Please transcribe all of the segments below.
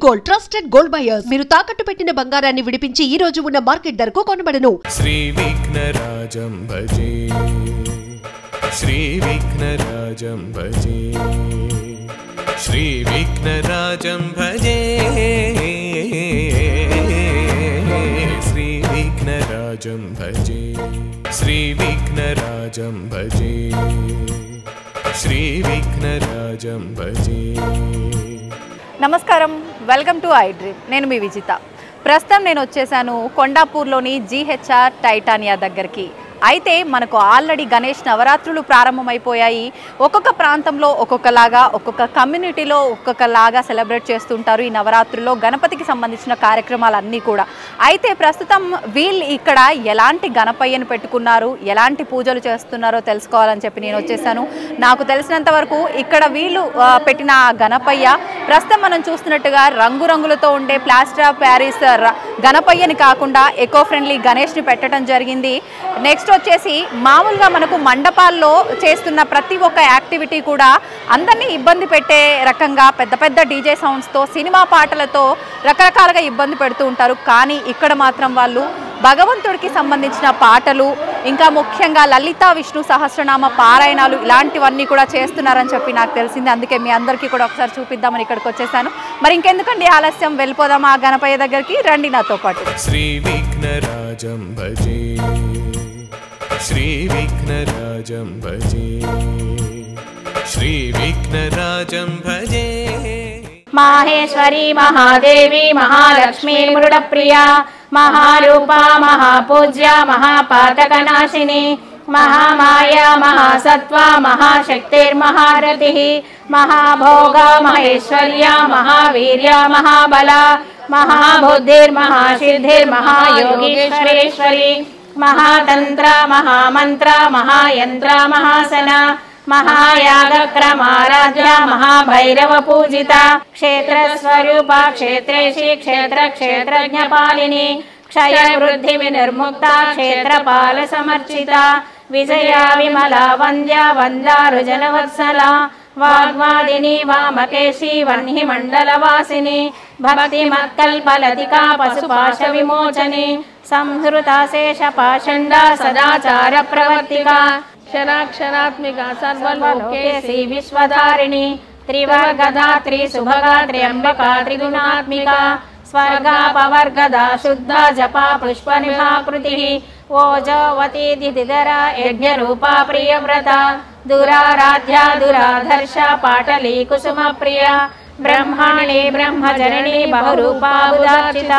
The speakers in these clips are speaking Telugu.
Gold trusted gold buyers. మీరు తాకట్టు పెట్టిన బంగారాన్ని విడిపించి ఈ రోజు ఉన్న మార్కెట్ ధరకు కొనబడను. శ్రీ విఘ్నరాజం భజే, శ్రీ విఘ్నరాజం భజే, శ్రీ విఘ్నరాజం భజే, శ్రీ విఘ్నరాజం భజే, శ్రీ విఘ్నరాజం భజే, శ్రీ విఘ్నరాజం భజే. నమస్కారం, వెల్కమ్ టు ఐ డ్రీమ్. నేను మీ విజిత. ప్రస్తుతం నేను వచ్చేసాను కొండాపూర్లోని జీహెచ్ఆర్ టైటానియా దగ్గరికి. అయితే మనకు ఆల్రెడీ గణేష్ నవరాత్రులు ప్రారంభమైపోయాయి. ఒక్కొక్క ప్రాంతంలో ఒక్కొక్కలాగా, ఒక్కొక్క కమ్యూనిటీలో ఒక్కొక్కలాగా సెలబ్రేట్ చేస్తుంటారు ఈ నవరాత్రుల్లో గణపతికి సంబంధించిన కార్యక్రమాలన్నీ కూడా. అయితే ప్రస్తుతం వీళ్ళు ఇక్కడ ఎలాంటి గణపయ్యను పెట్టుకున్నారు, ఎలాంటి పూజలు చేస్తున్నారో తెలుసుకోవాలని చెప్పి నేను వచ్చేసాను. నాకు తెలిసినంత వరకు ఇక్కడ వీళ్ళు పెట్టిన గణపయ్య ప్రస్తుతం మనం చూస్తున్నట్టుగా రంగురంగులతో ఉండే ప్లాస్టర్ ఆఫ్ ప్యారిస్ గణపయ్యని కాకుండా ఎకో ఫ్రెండ్లీ గణేష్ని పెట్టడం జరిగింది. నెక్స్ట్ వచ్చేసి మామూలుగా మనకు మండపాల్లో చేస్తున్న ప్రతి ఒక్క యాక్టివిటీ కూడా అందరినీ ఇబ్బంది పెట్టే రకంగా పెద్ద పెద్ద డీజే సౌండ్స్తో, సినిమా పాటలతో రకరకాలుగా ఇబ్బంది పెడుతూ ఉంటారు. కానీ ఇక్కడ మాత్రం వాళ్ళు భగవంతుడికి సంబంధించిన పాటలు, ఇంకా ముఖ్యంగా లలితా విష్ణు సహస్రనామ పారాయణాలు ఇలాంటివన్నీ కూడా చేస్తున్నారని చెప్పి నాకు తెలిసింది. అందుకే మీ అందరికీ కూడా ఒకసారి చూపిద్దామని ఇక్కడికి వచ్చేసాను. మరి ఇంకెందుకండి ఆలస్యం, వెళ్ళిపోదాం ఆ గణపయ్య దగ్గరికి. రండి నాతో పాటు. శ్రీ విఘ్నరాజం భజే, శ్రీ విఘ్నరాజం భజే, శ్రీ విఘ్నరాజం భజే. మాహేశ్వరి మహాదేవి మహాలక్ష్మి మృడప్రియ మహారూపా మహాపూజ్య మహాపాతకనాశిని మహామాయ మహాసత్వ మహాశక్తిర్మహారతి మహాభోగ మహేశ్వర్య మహావీర్య మహాబల మహాబుద్ధిర్మహాసిద్ధిర్మహాయోగీశ్వరేశ్వరి మహాతంత్ర మహామంత్ర మహాయంత్ర మహాసన మహాయాగక్రమారాధ్య మహాభైరవ పూజిత క్షేత్రస్వరూప క్షేత్రేషి క్షేత్ర క్షేత్రజ్ఞపాలిని క్షయ వృద్ధి వినిర్ముక్త క్షేత్రపాల సమర్చిత విజయ విమల వంద్య వందారుజనవత్సల వాగ్వాదిని వామకేశి వహ్ని మండలవాసిని భక్తి మత్కల్పలతికా పశుపాశ విమోచని సంహృతాశేష పాషండ సదాచార ప్రవర్తికా క్షరాక్షరాత్మికా సర్వలోకేసి విశ్వధారిణి త్రివర్గదా త్రిశుభగా త్ర్యంబకా త్రిగుణాత్మికా స్వర్గాపవర్గదా శుద్ధ జపా పుష్పనిభాకృతి ఓజోవతి దిదిధర యజ్ఞరూపా ప్రియవ్రత దురారాధ్య దురాధర్ష పాటలీ కుసుమ ప్రియ బ్రహ్మాణి బ్రహ్మజనని బహురూపా ఉదార్చిత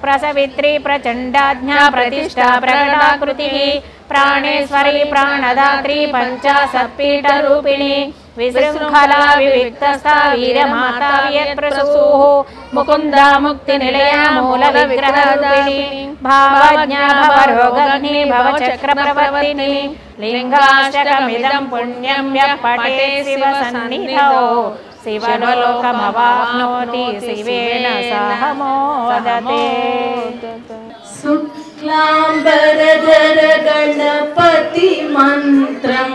ప్రసవిత్రి ప్రచండాజ్ఞా ప్రతిష్టా ప్రకటాకృతి ప్రాణేశ్వరి ప్రాణదాత్రి పంచాశత్పీఠ రూపిణి విశృంఖలా వివిక్తస్థా వీరమాతా వియత్ప్రసూః ముకుందా ముక్తి నిలయ మూల విగ్రహ రూపిణి భావజ్ఞా భవరోగగ్ని భవచక్ర ప్రవర్తిని లింగాష్టకమిదం పుణ్యం యః పఠే శివ సన్నిధౌ శివలోకమవాప్నోతి శివేన సహ మోదతే. శుక్లాంబరధర గణపతి మంత్రం,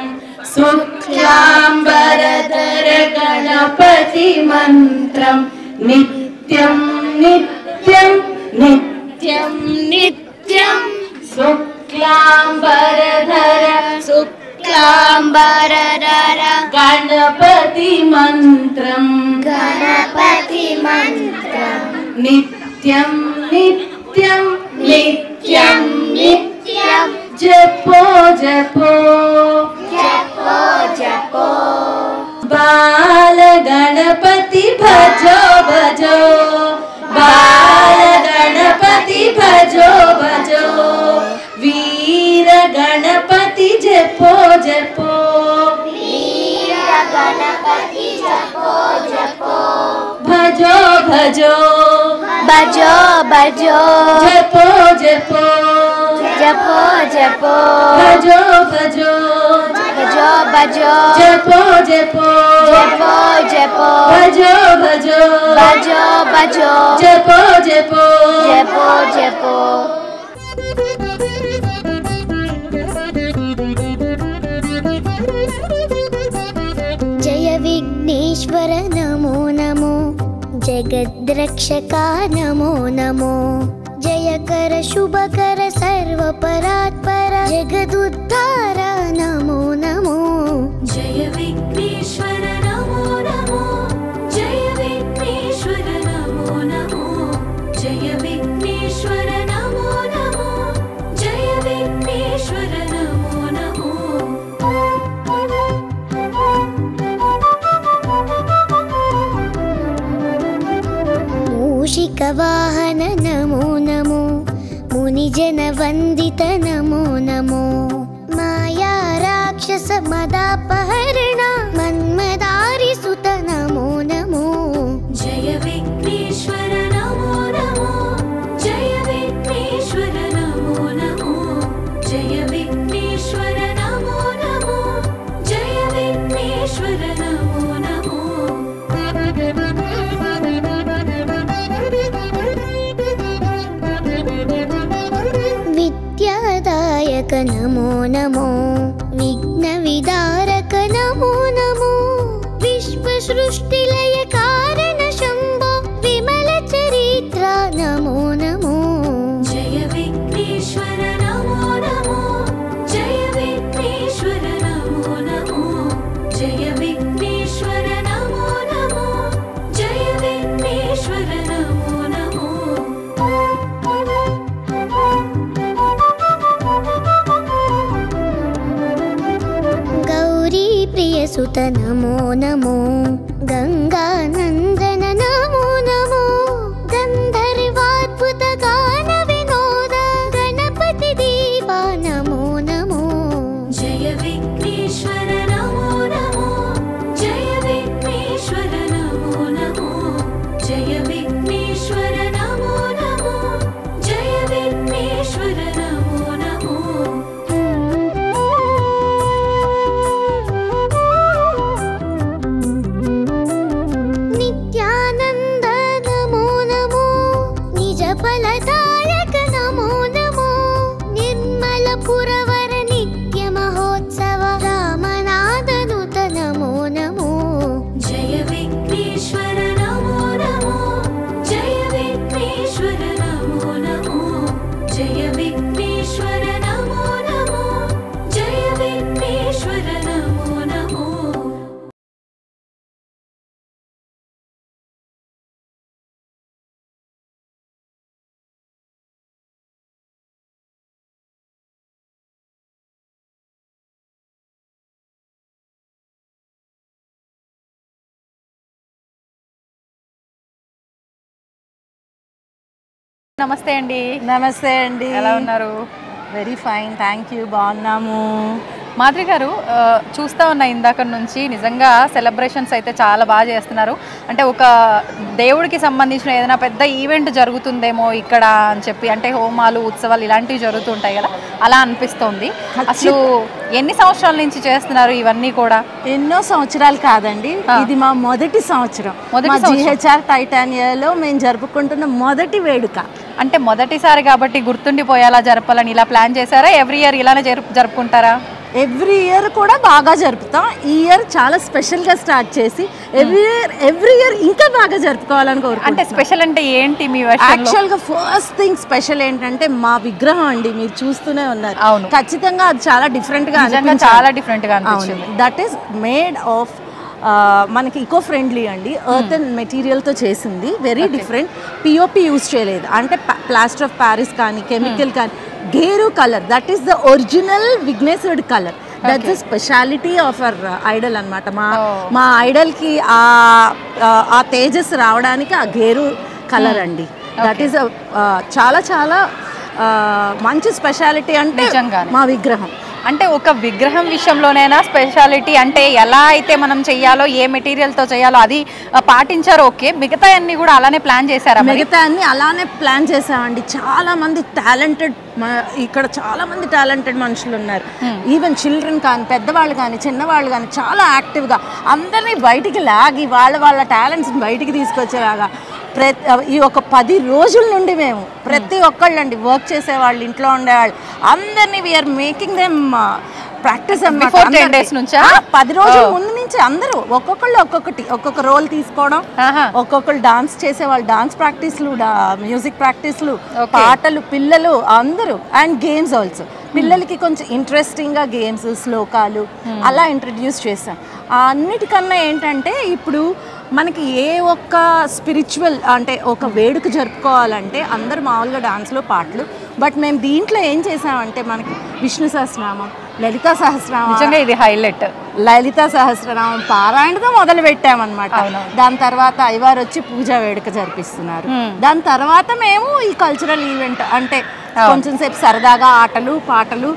శుక్లాంబరధర గణపతి మంత్రం నిత్యం నిత్యం నిత్యం నిత్యం శుక్లాంబరధర శుక్లాంబరధర గణపతి మంత్రం, గణపతి మంత్రం నిత్యం నిత్యం నిత్యం నిత్యం జపో జపో జపో జపో బాల గణపతి భజో భజో బాల గణపతి భజో భజో వీర గణపతి జపో జపో వీర గణపతి జపో జపో భజో భజో భజో భజో జపో జపో జపో జపో భజో భజో భజో భజో జపో జపో జపో జపో భజో భజో భజో భజో జపో జపో జపో జపో. जय विघ्नेश्वर नमो नमो, जय जगद्रक्षका नमो नमो जयकर शुभकर सर्वपरात्पर जगदुद्धार नमो नमो जय विघ्नेश्वर नमो नमो जय विघ्नेश्वर नमो नमो जय विघ्नेश्वर नमो नमो जय विघ्नेश्वर नमो नमो मूषिकवाहन नमो नमो मुनिजन वंदित नमो नमो माया राक्षस मदापहरण मन्मदारि सुत नमो नमो जय विघ्नेश्वर नमो नमो जय विघ्नेश्वर नमो नमो जय विघ्नेश्वर नमो नमो जय विघ्नेश्वर नमो नमो विद्यादायक नमो नमो विघ्नविदारक नमो नमो विश्वसृष्टिलय कारण शम्भो विमल चरित्र नमो नमो जय विघ्नेश्वर नमो नमो जय विघ्नेश्वर नमो नमो जय विघ्नेश्वर नमो नमो जय विघ्नेश्वर नमो नमो गौरी प्रियसुत नमो नमो गंगानंदन नमो नमो गंधर्वाद्भुत गान विनोद गणपति देवा नमो नमो जय विघ्नेश्वर नमो नमो जय विघ्नेश्वर नमो नमो जय विघ्नेश्वर नमो नमो जय विघ्नेश्वर नमो नमो नित्यानंद नमो नमो निज फलदायक नमो नमो निर्मल पुरवर नित्य महोत्सव रामनादनुत नमो नमो जय विघ्नेश्वर नमो नमो जय विघ्नेश्वर नमो नमो जय विघ्नेश्वर नमो नमो जय विघ्नेश्वर नमो नमो నమస్తే అండి. నమస్తే అండి. ఎలా ఉన్నారు? Very fine, thank you. బాగున్నాము. మాధవి గారు, చూస్తూ ఉన్న ఇందాక నుంచి నిజంగా సెలబ్రేషన్స్ అయితే చాలా బాగా చేస్తున్నారు. అంటే ఒక దేవుడికి సంబంధించిన ఏదైనా పెద్ద ఈవెంట్ జరుగుతుందేమో ఇక్కడ అని చెప్పి, అంటే హోమాలు ఉత్సవాలు ఇలాంటివి జరుగుతుంటాయి కదా, అలా అనిపిస్తోంది. అసలు ఎన్ని సంవత్సరాల నుంచి చేస్తున్నారు ఇవన్నీ కూడా? ఎన్నో సంవత్సరాలు కాదండి, ఇది మా మొదటి సంవత్సరం. GHR టైటానియాలో మేము జరుపుకుంటున్న మొదటి వేడుక. అంటే మొదటిసారి కాబట్టి గుర్తుండిపోయేలా జరపాలని ఇలా ప్లాన్ చేశారా? ఎవ్రీ ఇయర్ ఇలానే జరుపుకుంటారా? ఎవ్రీ ఇయర్ కూడా బాగా జరుపుతాం. ఈ ఇయర్ చాలా స్పెషల్గా స్టార్ట్ చేసి ఎవ్రీ ఇయర్ ఇంకా బాగా జరుపుకోవాలని కోరుకుంటున్నాం. అంటే స్పెషల్ అంటే ఏంటి మీ యాక్చువల్గా ఫస్ట్ థింగ్ స్పెషల్ ఏంటంటే మా విగ్రహం అండి, మీరు చూస్తూనే ఉన్నారు. అవును, ఖచ్చితంగా అది చాలా డిఫరెంట్గా చాలా డిఫరెంట్గా అనిపించింది. దట్ ఈస్ మేడ్ ఆఫ్ మనకి ఈకో ఫ్రెండ్లీ అండి, ఎర్త్ అండ్ మెటీరియల్తో చేసింది. Very different. పిఓపి యూజ్ చేయలేదు, అంటే ప్లాస్టర్ ఆఫ్ ప్యారిస్ కానీ కెమికల్ కానీ. గేరు colour, that is the original విఘ్నేశ్వరుడి colour. That's the speciality of our idol అనమాట. మా ఐడల్కి ఆ తేజస్ రావడానికి ఆ గేరు కలర్ అండి. దట్ ఈస్ చాలా చాలా మంచి స్పెషాలిటీ అంటే మా విగ్రహం. అంటే ఒక విగ్రహం విషయంలోనైనా స్పెషాలిటీ, అంటే ఎలా అయితే మనం చెయ్యాలో, ఏ మెటీరియల్తో చేయాలో అది పాటించారు. ఓకే, మిగతా అన్ని కూడా అలానే ప్లాన్ చేశారా? మిగతా అన్ని అలానే ప్లాన్ చేసామండి. చాలా మంది టాలెంటెడ్, ఇక్కడ చాలా మంది టాలెంటెడ్ మనుషులు ఉన్నారు. ఈవెన్ చిల్డ్రన్ కానీ, పెద్దవాళ్ళు కానీ, చిన్నవాళ్ళు కానీ చాలా యాక్టివ్గా అందరినీ బయటికి లాగి వాళ్ళ టాలెంట్స్ని బయటికి తీసుకొచ్చేలాగా ఈ ఒక 10 రోజుల నుండి మేము ప్రతి ఒక్కళ్ళండి, వర్క్ చేసేవాళ్ళు, ఇంట్లో ఉండేవాళ్ళు అందరినీ we are making them practice Before 10 days నుంచా? 10 రోజుల ముందు నుంచి అందరూ ఒక్కొక్కళ్ళు ఒక్కొక్క రోల్ తీసుకోవడం, ఒక్కొక్కళ్ళు డాన్స్ చేసే వాళ్ళు డాన్స్ ప్రాక్టీస్లు, మ్యూజిక్ ప్రాక్టీస్లు, పాటలు, పిల్లలు అందరూ, అండ్ గేమ్స్ ఆల్సో. పిల్లలకి కొంచెం ఇంట్రెస్టింగ్గా గేమ్స్, శ్లోకాలు అలా ఇంట్రడ్యూస్ చేసాం. అన్నిటికన్నా ఏంటంటే ఇప్పుడు మనకి ఏ ఒక్క స్పిరిచువల్ అంటే ఒక వేడుక జరుపుకోవాలంటే అందరు మామూలుగా డాన్స్లో పాటలు, బట్ మేము దీంట్లో ఏం చేసామంటే మనకి విష్ణు సహస్రనామం, లలితా సహస్రనామం, నిజంగా ఇది హైలైట్. లలితా సహస్రనామం పారాయణతో మొదలు పెట్టామన్నమాట. దాని తర్వాత అయ్యవారు వచ్చి పూజా వేడుక జరిపిస్తున్నారు. దాని తర్వాత మేము ఈ కల్చరల్ ఈవెంట్ అంటే కొంచెం సేపు సరదాగా ఆటలు పాటలు.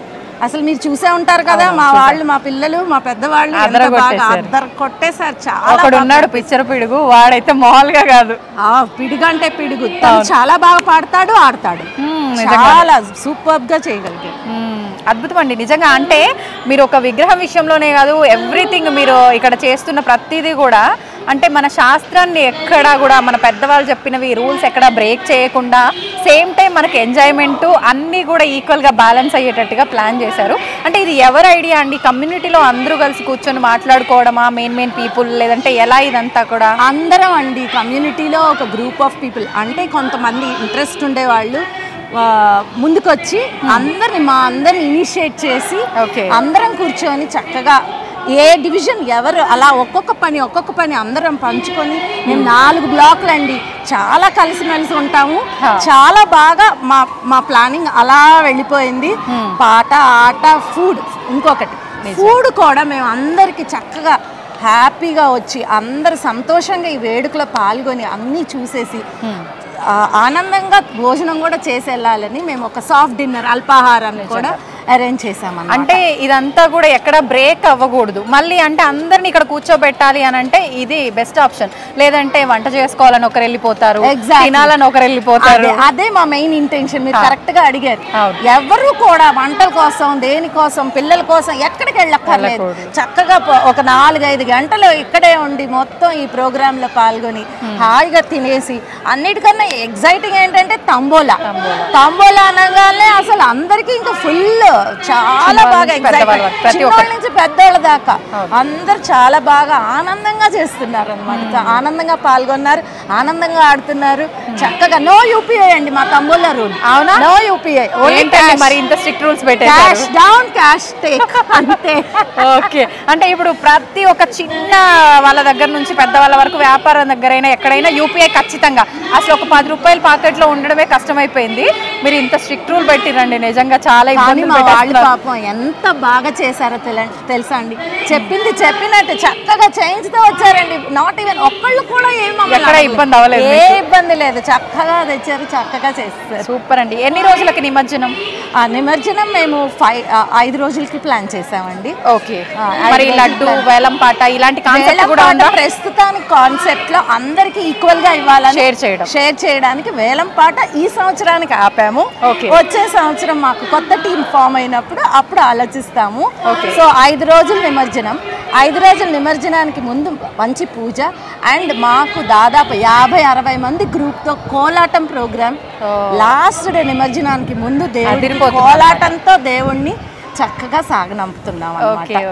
అసలు మీరు చూసే ఉంటారు కదా, మా వాళ్ళు, మా పిల్లలు, మా పెద్దవాళ్ళు అద్దరు కొట్టేసారు. చాలా ఉన్నాడు పిచ్చర పిడుగు, వాడైతే మామూలుగా కాదు. పిడుగు అంటే పిడుగు, చాలా బాగా పాడతాడు, ఆడతాడు, చాలా సూపర్ గా చేయగలిగాడు. అద్భుతం అండి నిజంగా. అంటే మీరు ఒక విగ్రహం విషయంలోనే కాదు, ఎవ్రీథింగ్ మీరు ఇక్కడ చేస్తున్న ప్రతిదీ కూడా అంటే మన శాస్త్రాన్ని ఎక్కడా కూడా మన పెద్దవాళ్ళు చెప్పినవి రూల్స్ ఎక్కడా బ్రేక్ చేయకుండా సేమ్ టైం మనకి ఎంజాయ్మెంట్ అన్నీ కూడా ఈక్వల్గా బ్యాలెన్స్ అయ్యేటట్టుగా ప్లాన్ చేశారు. అంటే ఇది ఎవరి ఐడియా అండి? కమ్యూనిటీలో అందరూ కలిసి కూర్చొని మాట్లాడుకోవడమా, మెయిన్ పీపుల్, లేదంటే ఎలా ఇదంతా కూడా? అందరం అండి, కమ్యూనిటీలో ఒక గ్రూప్ ఆఫ్ పీపుల్, అంటే కొంతమంది ఇంట్రెస్ట్ ఉండేవాళ్ళు ముందుకొచ్చి మా అందరిని ఇనిషియేట్ చేసి అందరం కూర్చొని చక్కగా ఏ డివిజన్ ఎవరు అలా ఒక్కొక్క పని అందరం పంచుకొని మేము 4 బ్లాక్లు అండి, చాలా కలిసిమెలిసి ఉంటాము. చాలా బాగా మా ప్లానింగ్ అలా వెళ్ళిపోయింది. పాట, ఆట, ఫుడ్. ఇంకొకటి ఫుడ్ కూడా మేము అందరికి చక్కగా హ్యాపీగా వచ్చి అందరు సంతోషంగా ఈ వేడుకలో పాల్గొని అన్నీ చూసేసి ఆనందంగా భోజనం కూడా చేసి వెళ్ళాలని మేము ఒక సాఫ్ట్ డిన్నర్, అల్పాహారాన్ని కూడా అరేంజ్ చేసామన్నమాట. అంటే ఇదంతా కూడా ఎక్కడ బ్రేక్ అవ్వకూడదు మళ్ళీ. అంటే అందరిని ఇక్కడ కూర్చోబెట్టాలి అని అంటే ఇది బెస్ట్ ఆప్షన్. లేదంటే వంట చేసుకోవాలని ఒకరు వెళ్ళిపోతారు, తినాలని ఒకరు వెళ్ళిపోతారు. అదే మా మెయిన్ ఇంటెన్షన్. మీరు కరెక్ట్ గా అడిగారు. ఎవరు కూడా వంటల కోసం, దేనికోసం, పిల్లల కోసం ఎక్కడికి వెళ్ళక్కర్లేదు. చక్కగా ఒక 4-5 గంటలు ఇక్కడే ఉండి మొత్తం ఈ ప్రోగ్రామ్ లో పాల్గొని హాయిగా తినేసి, అన్నిటికన్నా ఎగ్జైటింగ్ ఏంటంటే తంబోలా అనగానే అసలు అందరికీ ఇంకా ఫుల్ చాలా బాగా చిన్నవాళ్ళ నుంచి పెద్దవాళ్ళ దాకా అందరు చాలా బాగా ఆనందంగా చేస్తున్నారు అన్నమాట. ఆనందంగా పాల్గొన్నారు, ఆనందంగా ఆడుతున్నారు. చక్కగా నో యూపీఐ అండి మా తంబోలా రూల్. అవునా? No UPI. మరి ఇంత స్ట్రిక్ట్ రూల్స్ పెట్టారు. క్యాష్ డౌన్, క్యాష్ టేక్ అంతే. ఓకే. అంటే ఇప్పుడు ప్రతి ఒక్క చిన్న వాళ్ళ దగ్గర నుంచి పెద్ద వాళ్ళ వరకు వ్యాపారం దగ్గరైనా ఎక్కడైనా యూపీఐ ఖచ్చితంగా. అసలు ఒక 10 రూపాయలు పాకెట్లో ఉండడమే కష్టమైపోయింది. మీరు ఇంత స్ట్రిక్ట్ రూల్ పెట్టిరండి, నిజంగా చాలా ఇబ్బంది. వాళ్ళు పాపం ఎంత బాగా చేశారో తెలుసా అండి. చెప్పింది చెప్పినట్టు చక్కగా చేయించుతూ వచ్చారండి. నాట్ ఈవెన్ ఒక్కళ్ళు కూడా ఇబ్బంది అవ్వలేదు, ఏ ఇబ్బంది లేదు. చక్కగా తెచ్చారు, చక్కగా చేస్తారు. సూపర్ అండి. ఎన్ని రోజులకి నిమజ్జనం? నిమజ్జనం మేము 5 రోజులకి ప్లాన్ చేసామండి. ఓకే. మరి లడ్డు, వేలం పాట ఇలాంటి కాన్సెప్ట్ కూడా ఉందా? ప్రస్తుతానికి కాన్సెప్ట్ లో అందరికి ఈక్వల్ గా ఇవ్వాలని షేర్ చేయడానికి వేలం పాట ఈ సంవత్సరానికి ఆపాము. వచ్చే సంవత్సరం మాకు కొత్త టీం ఫామ్ అయినప్పుడు అప్పుడు ఆలోచిస్తాము. సో 5 రోజులు నిమజ్జనం. 5 రోజుల నిమజ్జనానికి ముందు మంచి పూజ అండ్ మాకు దాదాపు 50-60 మంది గ్రూప్ తో కోలాటం ప్రోగ్రామ్. లాస్ట్ డే నిమజ్జనానికి ముందు దేవుడి కోలాటంతో దేవుణ్ణి చక్కగా సాగనంపుతున్నాం.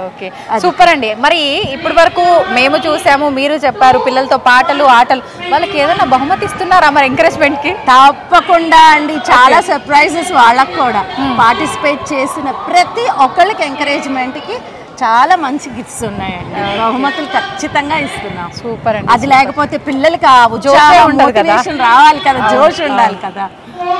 ఓకే, సూపర్ అండి. మరి ఇప్పటి వరకు మేము చూసాము, మీరు చెప్పారు, పిల్లలతో పాటలు, ఆటలు, వాళ్ళకి ఏదైనా బహుమతి ఇస్తున్నారా మరి ఎంకరేజ్మెంట్ కి? తప్పకుండా అండి, చాలా సర్ప్రైజెస్. వాళ్ళకు కూడా పార్టిసిపేట్ చేసిన ప్రతి ఒక్కళ్ళకి ఎంకరేజ్మెంట్ కి చాలా మంచి గిఫ్ట్స్ ఉన్నాయండి. బహుమతులు ఖచ్చితంగా ఇస్తున్నాం. సూపర్ అండి. అది లేకపోతే పిల్లలకి ఆ మోటివేషన్ రావాలి కదా, జోష్ ఉండాలి కదా.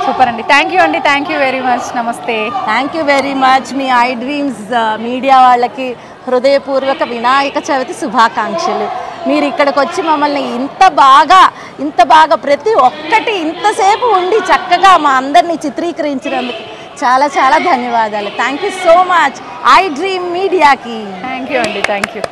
సూపర్ అండి. థ్యాంక్ యూ అండి, థ్యాంక్ యూ వెరీ మచ్. నమస్తే. Thank you very much. Me I dreams media వాళ్ళకి హృదయపూర్వక వినాయక చవితి శుభాకాంక్షలు. మీరు ఇక్కడికి వచ్చి మమ్మల్ని ఇంత బాగా ప్రతి ఒక్కటి ఇంతసేపు ఉండి చక్కగా మా అందరినీ చిత్రీకరించినందుకు చాలా ధన్యవాదాలు. Thank you so much I dream మీడియాకి. థ్యాంక్ యూ అండి, థ్యాంక్ యూ.